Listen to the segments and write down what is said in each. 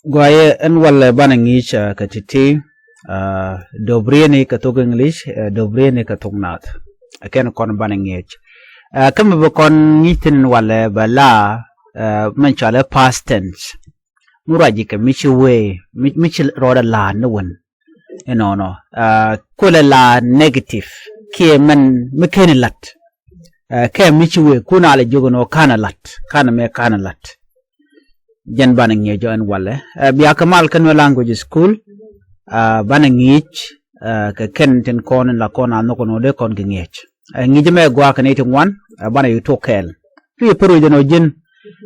Guaye en wala banangich katiti Dobrieni katuk English Dobrieni katuk Nath aken kon banangich kama bakon ngitin wala bala manchala past tense muraji ka michi way michi roda la nuwan no kula la negative ke man mekeni lat ke michi way kuna ala jogono kana lat kana me kana lat jan banangich jo en wala biya kamal Nuer Language School banangich ka kenten kon la kona no kono de kon ngich ngijme gwa ka 81 bana YouTube kel pi peru de no jin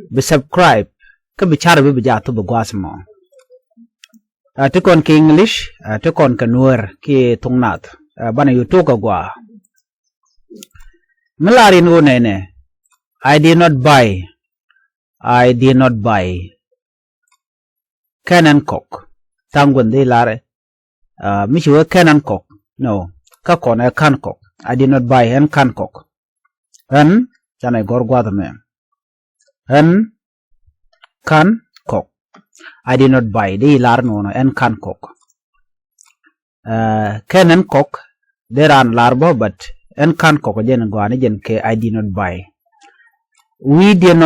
be subscribe ka bi char be ja to be gwasmo to kon ke English to kon ka Nuer ki Thok Nath bana YouTube ka gwa malari no nene I did not buy Canon cock tangun de lare Michiwa Canon cock no ka kon a can cock I did not buy an can cock an jana gorgwa me an can cock I did not buy de lar no an can cock Canon cock there an larbo but an can cock jen gwane jen ke I did not buy we did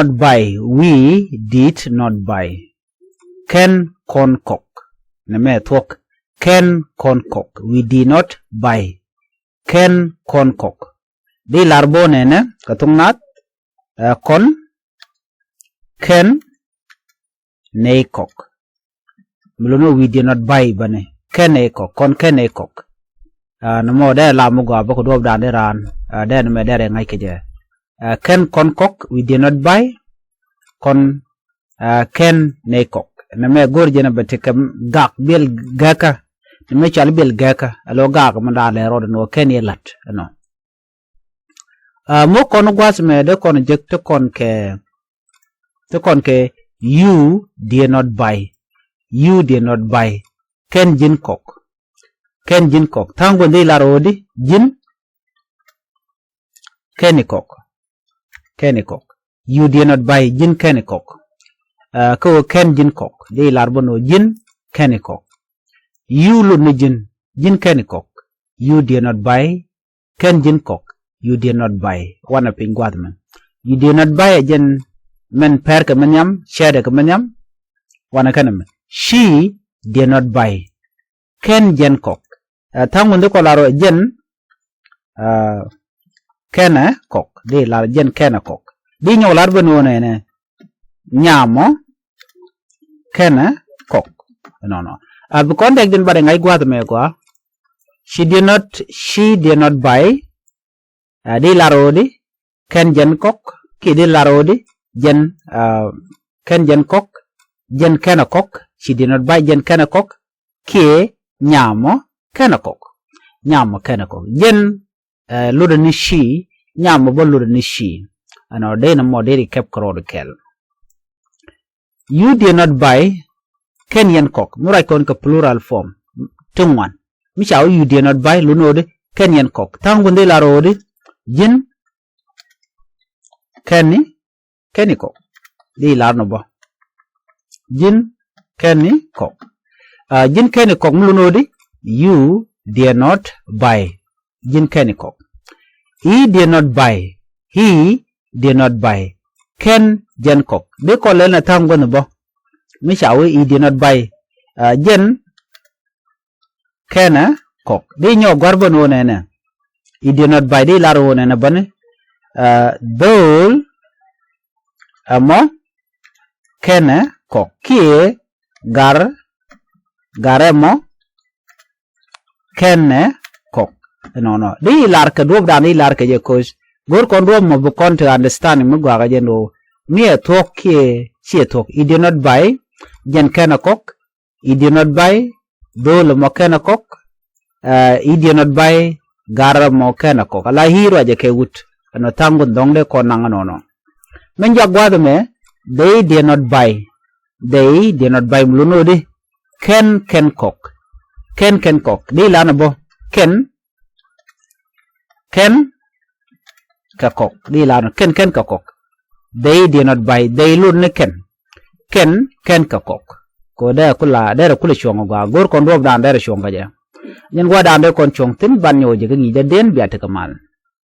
not buy Ken con cock neme Thok Ken con cock we did not buy Ken con cock de larbo nene Thok Nath con Ken ne cock muluno we did not buy bane Ken ne cock con Ken ne cock namo de la mugo abako do dan de ran de me de ngai keje Ken con cock we did not buy con Ken ne cock name gorjena betekam gak bil gaka name chal bil gaka alo gak manda le rod no ken yelat no mo kon gwas me de kon jek to kon ke you did not buy ken jin cock tango de la rodi jin ken cock you did not buy jin ken cock ko ken jin cock de larbono jin ken cock you lu ne jin ken cock you did not buy ken jin cock you did not buy wana pingwadman you did not buy jen men per ka menyam shede ka menyam wana kanam she did not buy ken jen cock tangunde ko laro jen ken cock de lar jen ken cock di nyaw larbono ne nyamo kena cock no bukon dek din bare ngai gwad me kwa she did not buy de larodi ken jen cock ki de larodi jen ken jen cock jen kena cock she did not buy jen kena cock ki nyamo kena cock jen ludo ni she nyamo bo ludo ni she ano de na mo de kep krod kel you did not buy Kenyan cock. Murai kon ka plural form. Tungwan. Mishaw you did not buy lunode Kenyan cock. Tangunde la rode jin Kenny cock. Di larno ba. Jin Kenny cock. Jin Kenny cock lunode you did not buy jin Kenny cock. He did not buy Ken jen cock. De ko lena tangun ba. Mishaw he did not buy jen kena cock. De nyo garbo no nene. He did not buy de laro nene bane. Dol amo kena cock. Kie garemo kene cock. No. De lar ka dog dan de lar ka je coach. Gor kon rom mo bukon to understand mo gwa ga jeno. Me Thok kie she Thok. He did not buy jen kena cock. He did not buy dol mo kena cock. He did not buy gara mo kena cock. Ala hiro aje ke wut. Ano tangun dongde ko nangano no. Menja gwado me they did not buy mluno di ken cock. Ken cock. Di lana bo ken ka cock. Di lana ken ka cock. They did not buy they lun ne ken ka cock. ko da kula chong ga gor kon rob dan da chong ga ja nyen gwa dan de kon chong tin ban nyo je ngi ja den biya ta kamal